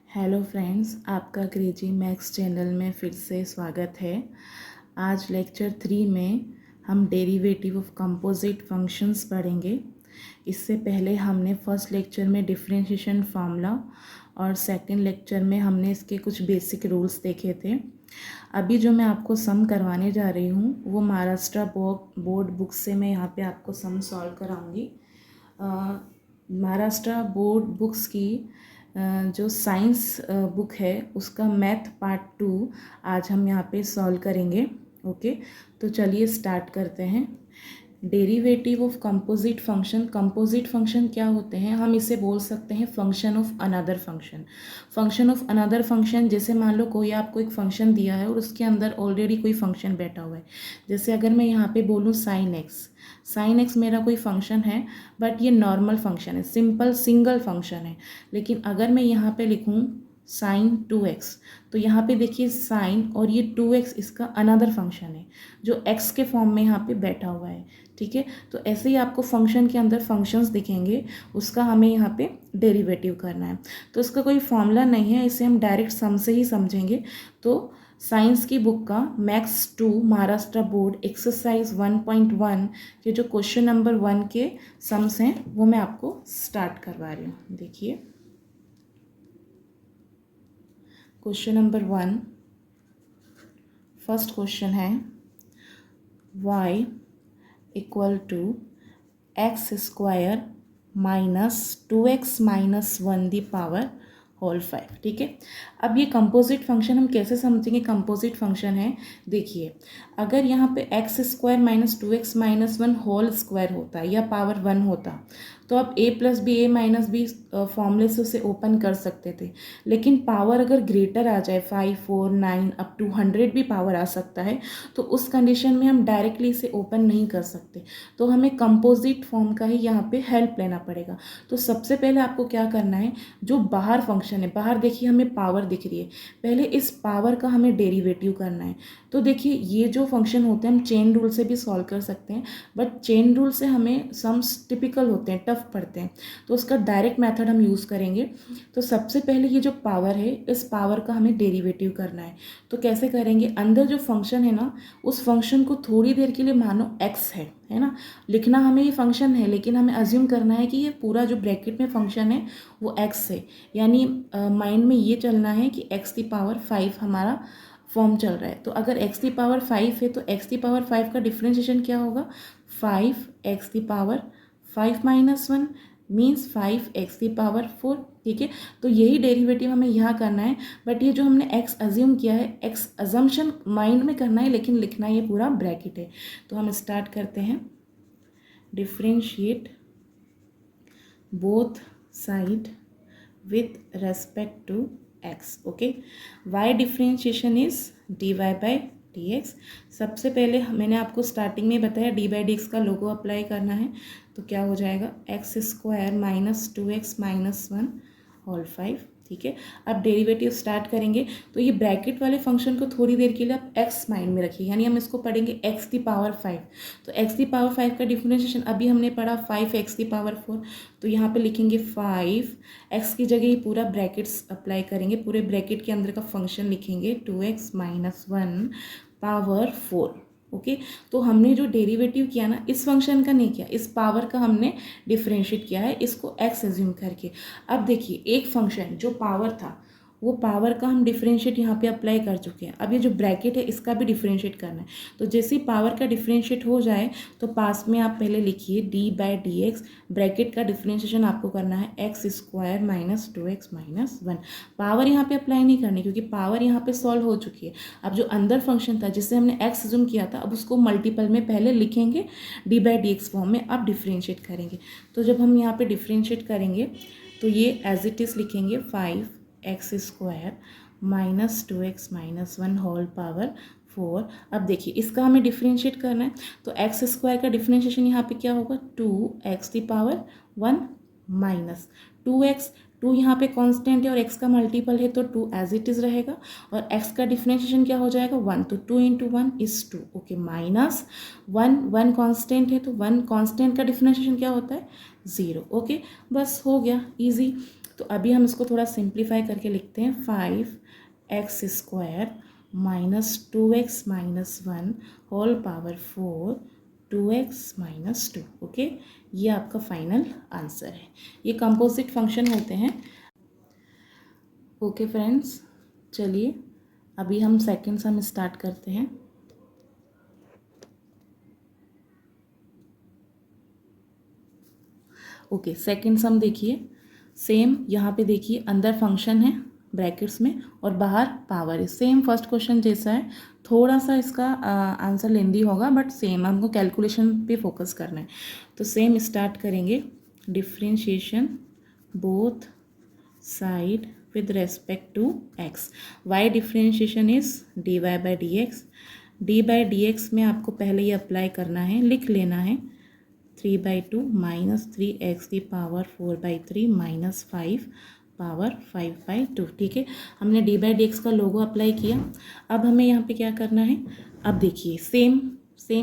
Hello friends, आपका crazy maths channel में फिर से स्वागत है। आज लेक्चर 3 में हम डेरिवेटिव ऑफ कंपोजिट फंक्शंस पढ़ेंगे। इससे पहले हमने फर्स्ट लेक्चर में डिफरेंशिएशन फार्मूला और सेकंड लेक्चर में हमने इसके कुछ बेसिक रूल्स देखे थे। अभी जो मैं आपको सम करवाने जा रही हूँ वो महाराष्ट्र बोर्ड बुक से मैं यहाँ पे आपको सम सॉल्व कराऊँगी। महाराष्ट्र बोर्ड बुक्स की जो साइंस बुक है उसका मैथ पार्ट 2 आज हम यहाँ पे सॉल्व करेंगे। ओके, तो चलिए स्टार्ट करते हैं। Derivative of composite function. Composite function क्या होते हैं? हम इसे बोल सकते हैं function of another function. Function of another function, जैसे मान लो कोई आपको एक फंक्शन दिया है और उसके अंदर ऑलरेडी कोई फंक्शन बैठा हुआ है। जैसे अगर मैं यहाँ पे बोलूँ साइन एक्स मेरा कोई फंक्शन है, बट ये नॉर्मल फंक्शन है, सिंपल सिंगल फंक्शन है। लेकिन अगर मैं यहाँ पे लिखूँ साइन 2x, तो यहाँ पे देखिए साइन और ये 2x इसका अनदर फंक्शन है जो x के फॉर्म में यहाँ पे बैठा हुआ है। ठीक है, तो ऐसे ही आपको फंक्शन के अंदर फंक्शंस दिखेंगे, उसका हमें यहाँ पे डेरिवेटिव करना है। तो इसका कोई फॉर्मूला नहीं है, इसे हम डायरेक्ट सम से ही समझेंगे। तो साइंस की बुक का मैथ्स 2 महाराष्ट्र बोर्ड एक्सरसाइज 1.1 के जो क्वेश्चन नंबर 1 के सम्स हैं वो मैं आपको स्टार्ट करवा रही हूँ। देखिए क्वेश्चन नंबर 1, फर्स्ट क्वेश्चन है y equal to x square minus 2x minus 1 the power whole 5। ठीक है, अब ये कंपोजिट फंक्शन हम कैसे समझेंगे? कंपोजिट फंक्शन है, देखिए अगर यहाँ पे x square minus 2x minus 1 whole square होता या पावर 1 होता तो आप a plus B A minus B फॉर्मूले से उसे ओपन कर सकते थे। लेकिन पावर अगर ग्रेटर आ जाए 5, 4, 9 अप टू 100 भी पावर आ सकता है, तो उस कंडीशन में हम डायरेक्टली इसे ओपन नहीं कर सकते। तो हमें कंपोजिट फॉर्म का ही यहाँ पे हेल्प लेना पड़ेगा। तो सबसे पहले आपको क्या करना है, जो बाहर फंक्शन है, बाहर देखिए हमें पावर दिख रही है, पहले इस पावर का हमें डेरिवेटिव करना है। तो देखिए ये जो फंक्शन होते हैं हम चेन रूल से भी सॉल्व कर सकते हैं, बट चेन रूल से हमें सम्स टिपिकल होते हैं, टफ पड़ते हैं, तो उसका डायरेक्ट मेथड हम यूज़ करेंगे। तो सबसे पहले ये जो पावर है, इस पावर का हमें डेरिवेटिव करना है। तो कैसे करेंगे? अंदर जो फंक्शन है ना, उस फंक्शन को थोड़ी देर के लिए मानो x है ना, लिखना हमें ये फंक्शन है, लेकिन हमें अज्यूम करना है कि ये पूरा जो ब्रैकेट में फंक्शन है वो x है। यानी माइंड में ये चलना है कि x की पावर 5 हमारा फॉर्म चल रहा है। तो अगर x की पावर 5 है तो x की पावर 5 का डिफ्रेंशिएशन क्या होगा? 5x की पावर 5 माइनस 1 मीन्स 5x की पावर 4। ठीक है, तो यही डेरिवेटिव हमें यहाँ करना है, बट ये जो हमने x अज्यूम किया है, x अजम्पशन माइंड में करना है, लेकिन लिखना ये पूरा ब्रैकेट है। तो हम स्टार्ट करते हैं। Differentiate both side with respect to x। Okay, y differentiation is dy by dx। सबसे पहले मैंने आपको स्टार्टिंग में बताया डी बाई डी एक्स का लोगो अप्लाई करना है, तो क्या हो जाएगा? X square minus 2x minus 1 whole 5। ठीक है, अब डेरिवेटिव स्टार्ट करेंगे। तो ये ब्रैकेट वाले फंक्शन को थोड़ी देर के लिए आप x माइंड में रखिए, यानी हम इसको पढ़ेंगे x की पावर 5। तो x की पावर 5 का डिफरेंशिएशन अभी हमने पढ़ा 5x की पावर 4। तो यहाँ पे लिखेंगे 5, x की जगह ही पूरा ब्रैकेट्स अप्लाई करेंगे, पूरे ब्रैकेट के अंदर का फंक्शन लिखेंगे 2x माइनस 1 पावर 4। ओके, तो हमने जो डेरिवेटिव किया ना, इस फंक्शन का नहीं किया, इस पावर का हमने डिफरेंशिएट किया है, इसको x एज्यूम करके। अब देखिए एक फंक्शन जो पावर था, वो पावर का हम डिफरेंशिएट यहाँ पे अप्लाई कर चुके हैं। अब ये जो ब्रैकेट है इसका भी डिफरेंशिएट करना है। तो जैसे ही पावर का डिफरेंशिएट हो जाए तो पास में आप पहले लिखिए D by D x, bracket का डिफरेंशिएशन आपको करना है x square minus 2x minus 1। Power यहाँ पे अप्लाई नहीं करनी क्योंकि पावर यहाँ पे सॉल्व हो चुकी है। अब जो अंदर फंक्शन था जिससे हमने x एज्यूम किया था, अब उसको मल्टीपल में पहले लिखेंगे D by D x form में, अब डिफरेंशिएट करेंगे। तो जब हम यहाँ पे डिफरेंशिएट करेंगे तो ये एज इट इज़ लिखेंगे 5x square minus 2x minus 1 whole power 4। अब देखिए इसका हमें डिफरेंशिएट करना है, तो x स्क्वायर का डिफरेंशिएशन यहाँ पे क्या होगा? 2x की पावर 1 माइनस 2x, 2 यहाँ पे कांस्टेंट है और x का मल्टीपल है तो 2 एज इट इज़ रहेगा, और x का डिफरेंशिएशन क्या हो जाएगा? 1, तो 2 into 1 is 2। Okay, minus 1 constant है तो 1 कांस्टेंट का डिफरेंशिएशन क्या होता है? 0। ओके, बस हो गया, ईजी। तो अभी हम इसको थोड़ा सिंप्लीफाई करके लिखते हैं 5x² minus 2x minus 1 whole power 4 2x minus 2। Okay, ये आपका फाइनल आंसर है। ये कंपोजिट फंक्शन होते हैं। ओके फ्रेंड्स, चलिए अभी हम सेकंड सम स्टार्ट करते हैं। ओके, सेकंड सम देखिए, सेम यहाँ पे देखिए अंदर फंक्शन है ब्रैकेट्स में और बाहर पावर है। सेम फर्स्ट क्वेश्चन जैसा है, थोड़ा सा इसका आंसर लेंदी होगा बट सेम, हमको कैलकुलेशन पे फोकस करना है। तो सेम स्टार्ट करेंगे। Differentiation both side with respect to x। y differentiation is dy by dx। d by dx में आपको पहले ये अप्लाई करना है, लिख लेना है 3/2 माइनस 3x की पावर 4/3 माइनस 5 पावर 5/2। ठीक है, हमने d by dx का लोगो अप्लाई किया। अब हमें यहाँ पे क्या करना है, अब देखिए सेम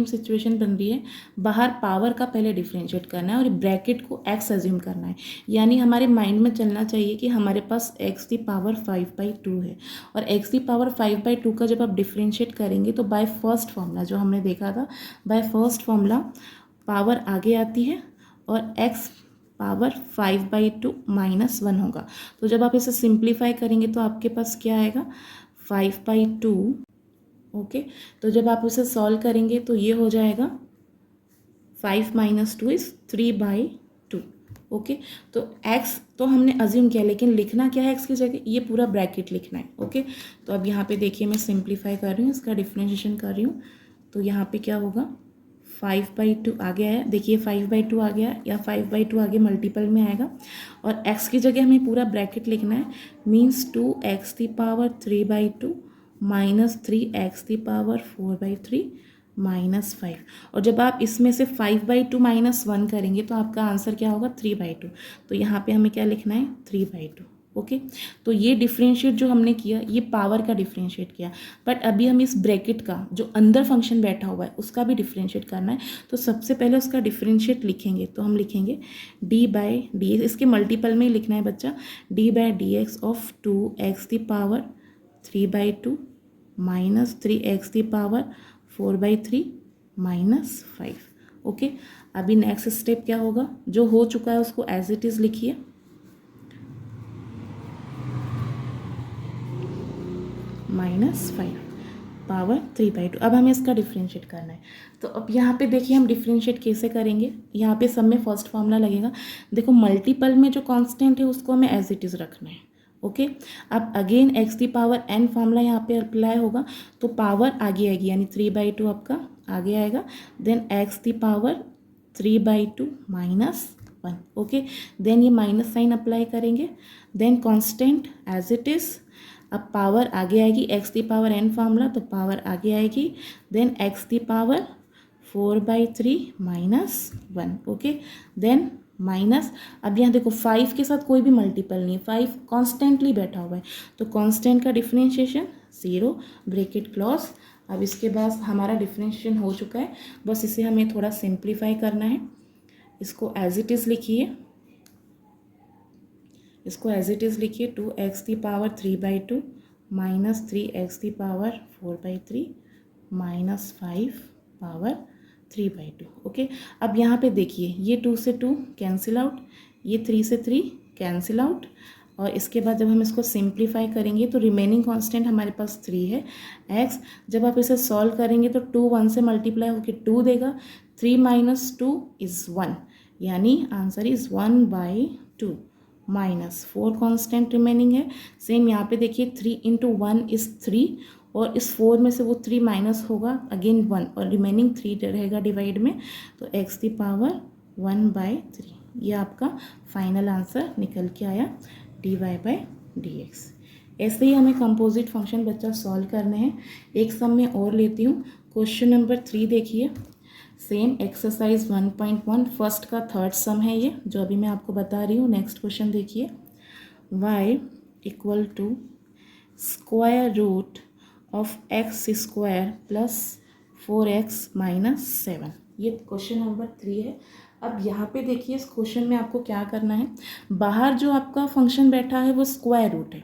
सिचुएशन बन रही है। बाहर पावर का पहले डिफ्रेंशिएट करना है और ब्रैकेट को x अज्यूम करना है। यानी हमारे माइंड में चलना चाहिए कि हमारे पास x की पावर 5/2 है और x की पावर 5/2 का जब आप डिफ्रेंशिएट करेंगे तो बाय फर्स्ट फॉर्मूला जो हमने देखा था, बाय फर्स्ट फॉर्मूला पावर आगे आती है और x पावर 5/2 माइनस 1 होगा। तो जब आप इसे सिंप्लीफाई करेंगे तो आपके पास क्या आएगा, 5/2। ओके, तो जब आप उसे सॉल्व करेंगे तो ये हो जाएगा 5 माइनस 2 इज 3/2। ओके, तो x तो हमने अज्यूम किया लेकिन लिखना क्या है x की जगह, ये पूरा ब्रैकेट लिखना है। ओके, तो अब यहाँ पे देखिए मैं सिंप्लीफाई कर रही हूँ, इसका डिफ्रेंशिएशन कर रही हूँ। तो यहाँ पे क्या होगा, 5/2 आ गया है, देखिए 5/2 आ गया या 5/2 आगे मल्टीपल में आएगा और x की जगह हमें पूरा ब्रैकेट लिखना है। मीन्स 2x की पावर 3/2 माइनस 3x की पावर 4/3 माइनस 5। और जब आप इसमें से 5/2 माइनस 1 करेंगे तो आपका आंसर क्या होगा, 3/2। तो यहाँ पे हमें क्या लिखना है, 3/2। ओके, तो ये डिफ्रेंशिएट जो हमने किया ये पावर का डिफ्रेंशिएट किया, बट अभी हम इस ब्रैकेट का जो अंदर फंक्शन बैठा हुआ है उसका भी डिफ्रेंशिएट करना है। तो सबसे पहले उसका डिफ्रेंशिएट लिखेंगे, तो हम लिखेंगे d/dx, इसके मल्टीपल में ही लिखना है बच्चा, d/dx ऑफ 2x की पावर 3/2 माइनस 3x की पावर 4/3 माइनस 5। ओके, अभी नेक्स्ट स्टेप क्या होगा, जो हो चुका है उसको एज इट इज़ लिखिए, माइनस 5 पावर 3/2। अब हमें इसका डिफ्रेंशिएट करना है। तो अब यहाँ पे देखिए हम डिफ्रेंशिएट कैसे करेंगे, यहाँ पे सब में फर्स्ट फॉर्मूला लगेगा। देखो मल्टीपल में जो कांस्टेंट है उसको हमें एज इट इज़ रखना है। ओके, अब अगेन x की पावर n फॉर्मूला यहाँ पे अप्लाई होगा तो पावर आगे आएगी, यानी 3/2 आपका आगे आएगा। देन x की पावर 3/2 माइनस 1। ओके, देन ये माइनस साइन अप्लाई करेंगे, then constant as it is. अब पावर आगे आएगी, x की पावर n फार्मूला तो पावर आगे आएगी, देन x की power 4/3 minus 1। Okay, then minus, अब यहाँ देखो 5 के साथ कोई भी मल्टीपल नहीं है, 5 कॉन्स्टेंटली बैठा हुआ है तो कांस्टेंट का डिफ्रेंशिएशन 0, ब्रैकेट क्लोज। अब इसके बाद हमारा डिफ्रेंशिएशन हो चुका है, बस इसे हमें थोड़ा सिंप्लीफाई करना है। इसको एज इट इज़ लिखिए, 2x की पावर 3/2 माइनस 3x की पावर 4/3 माइनस 5 पावर 3/2। ओके, अब यहाँ पे देखिए ये 2 से 2 कैंसिल आउट, ये 3 से 3 कैंसिल आउट, और इसके बाद जब हम इसको सिंप्लीफाई करेंगे तो रिमेनिंग कांस्टेंट हमारे पास 3 है x। जब आप इसे सॉल्व करेंगे तो 2 1 से मल्टीप्लाई होकर 2 देगा, 3 माइनस 2 इज़ 1, यानी answer is 1/2 minus 4 constant remaining है। सेम यहाँ पे देखिए 3 इंटू 1 इज़ 3 और इस 4 में से वो 3 माइनस होगा अगेन 1 और रिमेनिंग 3 रहेगा डिवाइड में, तो x की पावर 1/3। ये आपका फाइनल आंसर निकल के आया dy/dx। ऐसे ही हमें कंपोजिट फंक्शन बच्चा सॉल्व करने हैं। एक सम में और लेती हूँ, क्वेश्चन नंबर 3 देखिए, सेम एक्सरसाइज 1.1 फर्स्ट का थर्ड सम है ये जो अभी मैं आपको बता रही हूँ। नेक्स्ट क्वेश्चन देखिए, y equal to square root of x² plus 4x minus 7। ये क्वेश्चन नंबर 3 है। अब यहाँ पे देखिए इस क्वेश्चन में आपको क्या करना है, बाहर जो आपका फंक्शन बैठा है वो स्क्वायर रूट है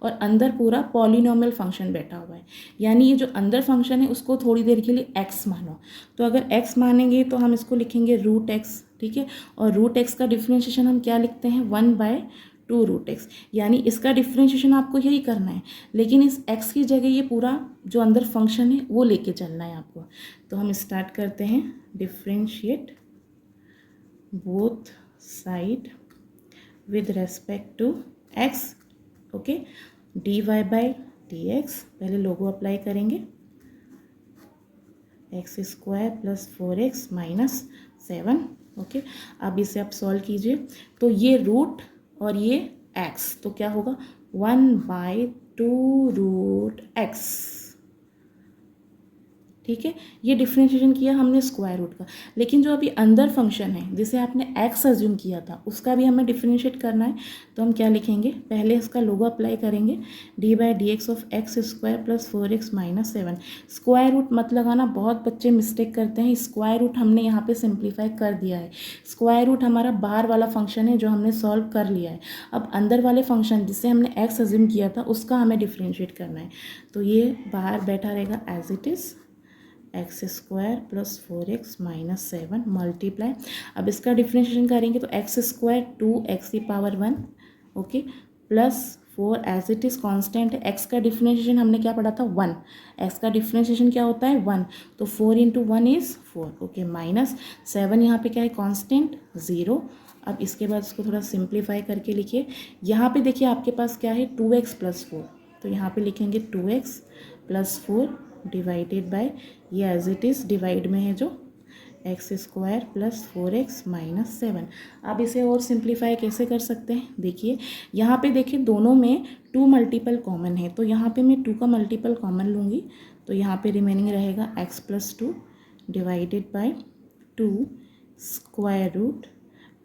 और अंदर पूरा पॉलिनोमियल फंक्शन बैठा हुआ है, यानी ये जो अंदर फंक्शन है उसको थोड़ी देर के लिए एक्स मानो। तो अगर एक्स मानेंगे तो हम इसको लिखेंगे रूट एक्स, ठीक है। और रूट एक्स का डिफ्रेंशिएशन हम क्या लिखते हैं, 1/2 रूट एक्स, यानी इसका डिफ्रेंशिएशन आपको यही करना है, लेकिन इस एक्स की जगह ये पूरा जो अंदर फंक्शन है वो लेके चलना है आपको। तो हम स्टार्ट करते हैं, differentiate both side with respect to x, okay. dy by dx, पहले लोगो अप्लाई करेंगे, x² + 4x - 7, ओके। अब इसे आप सॉल्व कीजिए, तो ये रूट और ये x, तो क्या होगा 1/2 रूट x, ठीक है। ये डिफ्रेंशिएशन किया हमने स्क्वायर रूट का, लेकिन जो अभी अंदर फंक्शन है जिसे आपने एक्स अज्यूम किया था उसका भी हमें डिफ्रेंशिएट करना है। तो हम क्या लिखेंगे, पहले इसका लोगो अप्लाई करेंगे, d/dx of x² + 4x - 7। Square root मत लगाना, बहुत बच्चे मिस्टेक करते हैं। स्क्वायर रूट हमने यहाँ पे सिंप्लीफाई कर दिया है। स्क्वायर रूट हमारा बाहर वाला फंक्शन है जो हमने सॉल्व कर लिया है। अब अंदर वाले फंक्शन जिसे हमने एक्स अज्यूम किया था उसका हमें डिफ्रेंशिएट करना है। तो ये बाहर बैठा रहेगा as it is, x² + 4x - 7 multiply. अब इसका डिफ्रेंशिएशन करेंगे तो x² 2x⁴ okay, plus 4 as it is constant है। x का डिफ्रेंशिएशन हमने क्या पढ़ा था, 1, x का डिफ्रेंशिएशन क्या होता है 1, तो 4 × 1 = 4, ओके, -7 यहाँ पे क्या है कांस्टेंट 0। अब इसके बाद इसको थोड़ा सिंप्लीफाई करके लिखिए। यहाँ पे देखिए आपके पास क्या है 2x + 4, तो यहाँ पे लिखेंगे 2x + 4 डिवाइडेड बाय, ये एज इट इज़ डिवाइड में है जो x² + 4x - 7। अब इसे और सिंप्लीफाई कैसे कर सकते हैं, देखिए यहाँ पे देखिए दोनों में 2 मल्टीपल कॉमन है, तो यहाँ पे मैं 2 का मल्टीपल कॉमन लूँगी, तो यहाँ पे रिमेनिंग रहेगा x + 2 divided by 2 square root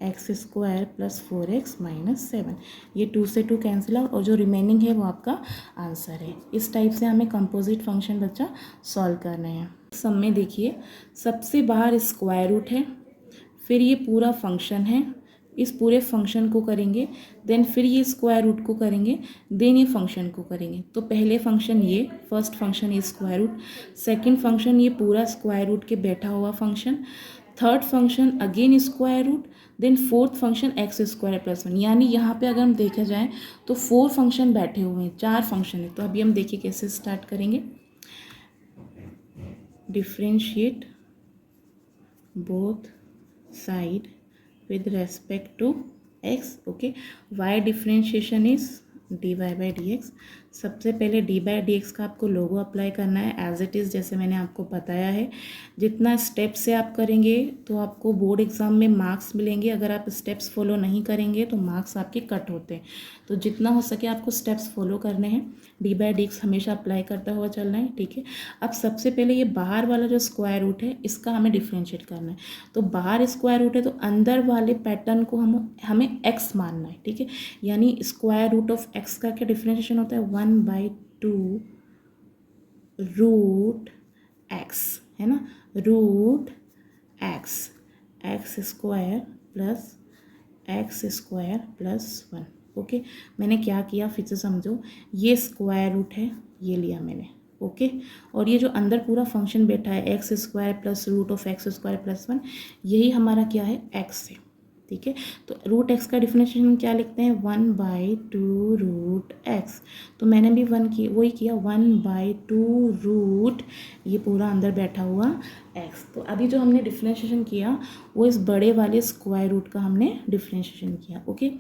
x² + 4x - 7। ये 2 से 2 कैंसिल आउट और जो रिमेनिंग है वो आपका आंसर है। इस टाइप से हमें कंपोजिट फंक्शन बच्चा सॉल्व करने हैं। सम में देखिए सबसे बाहर स्क्वायर रूट है, फिर ये पूरा फंक्शन है, इस पूरे फंक्शन को करेंगे, देन फिर ये स्क्वायर रूट को करेंगे, देन ये फंक्शन को करेंगे। तो पहले फंक्शन ये, फर्स्ट फंक्शन ये स्क्वायर रूट, सेकंड फंक्शन ये पूरा स्क्वायर रूट के बैठा हुआ function, third function again square root, then fourth function x² + 1, यानी यहाँ पे अगर हम देखा जाए तो 4 फंक्शन बैठे हुए हैं, 4 फंक्शन है। तो अभी हम देखिए कैसे स्टार्ट करेंगे, differentiate both side with respect to x, okay. y differentiation is dy/dx। सबसे पहले d/dx का आपको लोगो अप्लाई करना है एज इट इज़, जैसे मैंने आपको बताया है। जितना स्टेप से आप करेंगे तो आपको बोर्ड एग्ज़ाम में मार्क्स मिलेंगे, अगर आप स्टेप्स फॉलो नहीं करेंगे तो मार्क्स आपके कट होते हैं। तो जितना हो सके आपको स्टेप्स फॉलो करने हैं, d/dx हमेशा अप्लाई करता हुआ चलना है, ठीक है। अब सबसे पहले ये बाहर वाला जो स्क्वायर रूट है इसका हमें डिफ्रेंशिएट करना है। तो बाहर स्क्वायर रूट है तो अंदर वाले पैटर्न को हमें x मानना है, ठीक है। यानी स्क्वायर रूट ऑफ x का क्या डिफ्रेंशिएशन होता है, 1/2 रूट x, है ना, रूट x² + 1, ओके। मैंने क्या किया फिर से समझो, ये स्क्वायर रूट है, ये लिया मैंने, ओके। और ये जो अंदर पूरा फंक्शन बैठा है x² + √(x² + 1), यही हमारा क्या है, x है, ठीक है। तो रूट एक्स का डिफिनेशन क्या लिखते हैं, 1/2 रूट एक्स। तो मैंने भी वही किया, 1/2 रूट ये पूरा अंदर बैठा हुआ एक्स। तो अभी जो हमने डिफरेंशिएशन किया वो इस बड़े वाले स्क्वायर रूट का हमने डिफरेंशिएशन किया, ओके।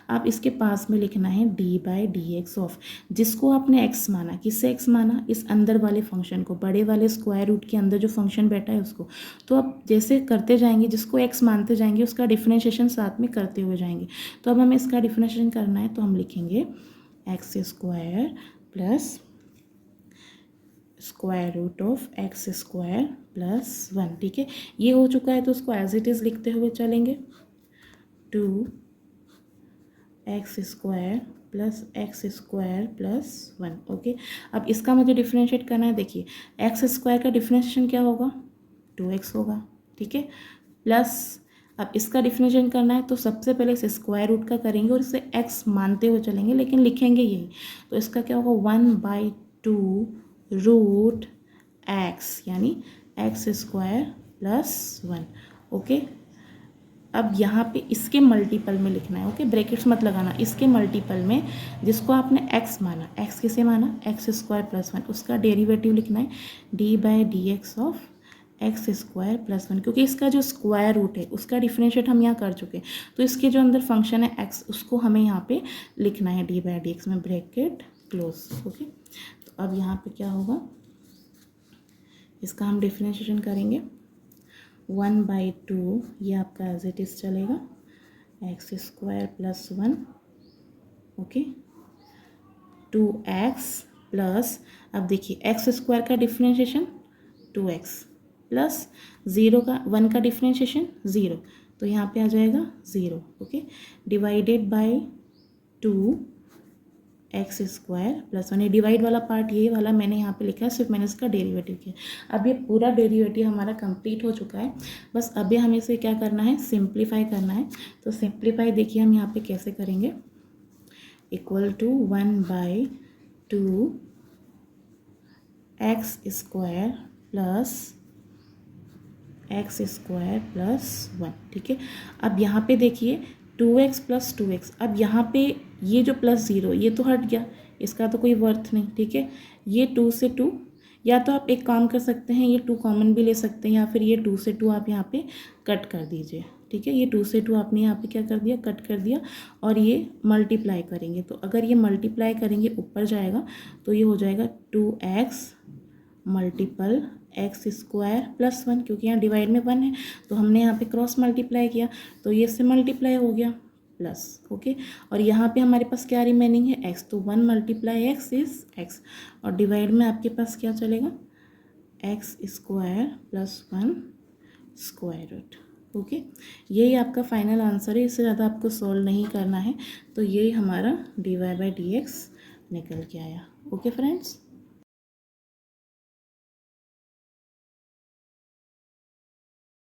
अब इसके पास में लिखना है d/dx ऑफ, जिसको आपने एक्स माना, किससे एक्स माना, इस अंदर वाले फंक्शन को, बड़े वाले स्क्वायर रूट के अंदर जो फंक्शन बैठा है उसको। तो अब जैसे करते जाएंगे, जिसको एक्स मानते जाएंगे उसका डिफरेंशिएशन साथ में करते हुए जाएंगे। तो अब हमें इसका डिफरेंशिएशन करना है, तो हम लिखेंगे x² plus square root of x² + 1, ठीक है। ये हो चुका है तो उसको एज इट इज़ लिखते हुए चलेंगे, 2x² + 1, ओके। अब इसका मुझे डिफरेंशिएट करना है, देखिए x² का डिफरेंशिएशन क्या होगा, 2x होगा, ठीक है, प्लस अब इसका डिफरेंशिएशन करना है तो सबसे पहले इसे स्क्वायर रूट का करेंगे और इसे x मानते हुए चलेंगे, लेकिन लिखेंगे यही। तो इसका क्या होगा 1/2 रूट x, यानी x स्क्वायर प्लस 1। ओके, अब यहाँ पे इसके मल्टीपल में लिखना है। ओके, ब्रैकेट्स मत लगाना, इसके मल्टीपल में जिसको आपने x माना, x किसे माना, x स्क्वायर प्लस 1, उसका डेरिवेटिव लिखना है d/dx of x square plus 1, क्योंकि इसका जो स्क्वायर रूट है उसका डिफरेंशिएट हम यहाँ कर चुके हैं, तो इसके जो अंदर फंक्शन है x उसको हमें यहाँ पे लिखना है d/dx में, ब्रैकेट क्लोज। ओके, तो अब यहाँ पे क्या होगा, इसका हम डिफरेंशिएशन करेंगे 1/2, ये आपका एज इट इज चलेगा, x square plus 1। Okay, 2x plus, अब देखिए एक्स स्क्वायर का डिफरेंशिएशन 2x प्लस 0 का 1 का डिफरेंशिएशन 0, तो यहाँ पे आ जाएगा 0। Okay, divided by 2 x square plus 1, ये डिवाइड वाला पार्ट ये वाला मैंने यहाँ पे लिखा है, सिर्फ मैंने इसका डेरिवेटिव किया। अब ये पूरा डेरिवेटिव हमारा कंप्लीट हो चुका है, बस अभी हमें इसे क्या करना है, सिंप्लीफाई करना है। तो सिंप्लीफाई देखिए हम यहाँ पे कैसे करेंगे, equal to 1/2 x square plus 1। ठीक है, अब यहाँ पे देखिए 2x प्लस 2x, अब यहाँ पे ये जो प्लस 0 ये तो हट गया, इसका तो कोई वर्थ नहीं। ठीक है, ये 2 से 2, या तो आप एक काम कर सकते हैं, ये 2 कॉमन भी ले सकते हैं, या फिर ये 2 से 2 आप यहाँ पे कट कर दीजिए। ठीक है, ये 2 से 2 आपने यहाँ पे क्या कर दिया, कट कर दिया, और ये मल्टीप्लाई करेंगे, तो अगर ये मल्टीप्लाई करेंगे ऊपर जाएगा तो ये हो जाएगा 2x multiple x square plus 1, क्योंकि यहाँ डिवाइड में 1 है तो हमने यहाँ पे क्रॉस मल्टीप्लाई किया, तो ये इससे मल्टीप्लाई हो गया प्लस। ओके, और यहाँ पे हमारे पास क्या रिमेनिंग है, x, तो 1 × x इज x, और डिवाइड में आपके पास क्या चलेगा, x square plus 1 square root. Okay, यही आपका फाइनल आंसर है, इससे ज़्यादा आपको सॉल्व नहीं करना है। तो यही हमारा dy/dx निकल के आया। Okay friends.